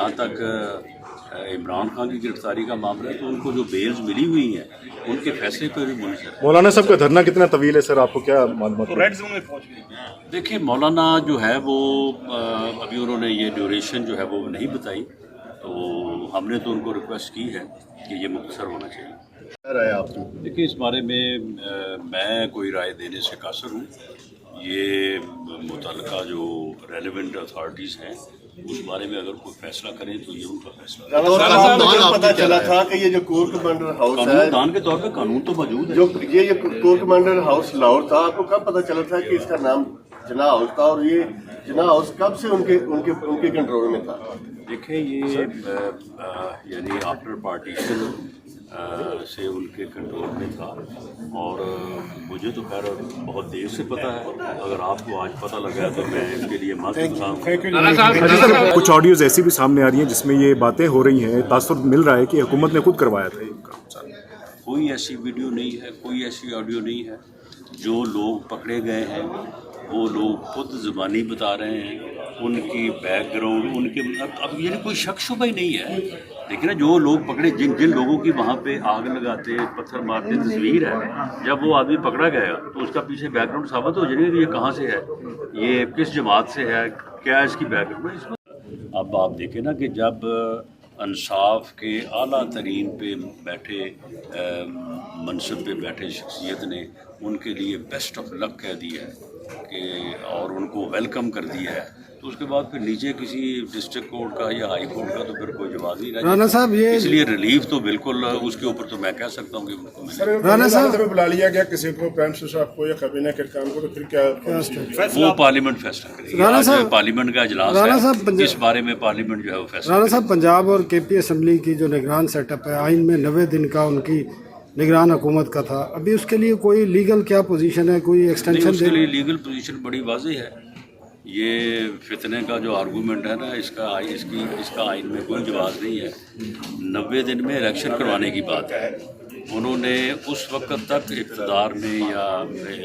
जहाँ तक इमरान खान की गिरफ्तारी का मामला है तो उनको जो बेल्स मिली हुई हैं उनके फैसले पर भी मुनसर है। मौलाना साहब का धरना कितना तवील है सर, आपको क्या मालूम? रेड जोन में पहुंच गए। देखिए मौलाना जो है वो अभी उन्होंने ये ड्यूरेशन जो है वो नहीं बताई, तो हमने तो उनको रिक्वेस्ट की है कि ये मुख्तसर होना चाहिए। राय आपकी? देखिए इस बारे में मैं कोई राय देने से कासर हूँ। ये मुतल्लिका जो रेलेवेंट अथॉरिटीज़ हैं उस बारे में अगर कोई फैसला करें तो ये उनका फैसला। पता चला था कि ये जो कोर कमांडर हाउस है, दान के तौर पे कानून तो मौजूद है। जो ये कोर कमांडर हाउस लाहौर था, आपको कब पता चला था कि इसका नाम जिन्ना हाउस था, और ये जिन्ना हाउस कब से उनके कंट्रोल में था? देखिए ये यानी आफ्टर पार्टीशन से उनके कंट्रोल में था, और मुझे तो खैर बहुत देर से पता है। अगर आपको आज पता लगा है तो मैं इसके लिए माफ़ी चाहूँगा। कुछ ऑडियोज ऐसी भी सामने आ रही हैं जिसमें ये बातें हो रही हैं, तासुर मिल रहा है कि हुकूमत ने खुद करवाया था ये काम सारा। कोई ऐसी वीडियो नहीं है, कोई ऐसी ऑडियो नहीं है। जो लोग पकड़े गए हैं वो लोग खुद ज़बानी बता रहे हैं, उनकी बैकग्राउंड उनके अब ये कोई शक शुबा ही नहीं है। लेकिन जो लोग पकड़े, जिन लोगों की वहाँ पे आग लगाते पत्थर मारते तस्वीर है, जब वो आदमी पकड़ा गया तो उसका पीछे बैकग्राउंड साबित हो जाएगा कि ये कहाँ से है, ये किस जमात से है, क्या इसकी बैकग्राउंड है। अब आप देखें ना कि जब इंसाफ के आला तरीन पे बैठे मनसब पे बैठे शख्सियत ने उनके लिए बेस्ट ऑफ लक कह दिया है कि और उनको वेलकम कर दिया है, तो उसके बाद फिर नीचे किसी डिस्ट्रिक्ट कोर्ट का या हाई कोर्ट का तो फिर कोई जवाब नहीं रहा। राणा साहब ये इसलिए रिलीफ तो बिल्कुल उसके ऊपर तो मैं कह सकता हूँ कि उनको मिले। राणा साहब बुला लिया गया किसी को, प्राइम मिनिस्टर साहब को या कैबिनेट के काम को, तो फिर क्या वो पार्लियामेंट फैसला करेगी। राणा आज साहब- पार्लियामेंट का इजलास राणा है, साहब इस बारे में पार्लियामेंट जो है वो फैसला राणा साहब, पंजाब और केपी असम्बली की जो निगरान सेटअप है, आइन में 90 दिन का उनकी निगरान हुकूमत का था, अभी उसके लिए कोई लीगल क्या पोजीशन है, कोई एक्सटेंशन उसके लिए लीगल पोजीशन बड़ी वाज़ेह है। ये फितने का जो आर्गूमेंट है ना, इसका आइन में कोई जवाब नहीं है। 90 दिन में इलेक्शन करवाने की बात है। उन्होंने उस वक्त तक इक़्तिदार में या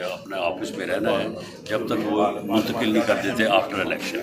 अपने ऑफिस में रहना है जब तक वो मुंतकिल नहीं कर देते आफ्टर इलेक्शन।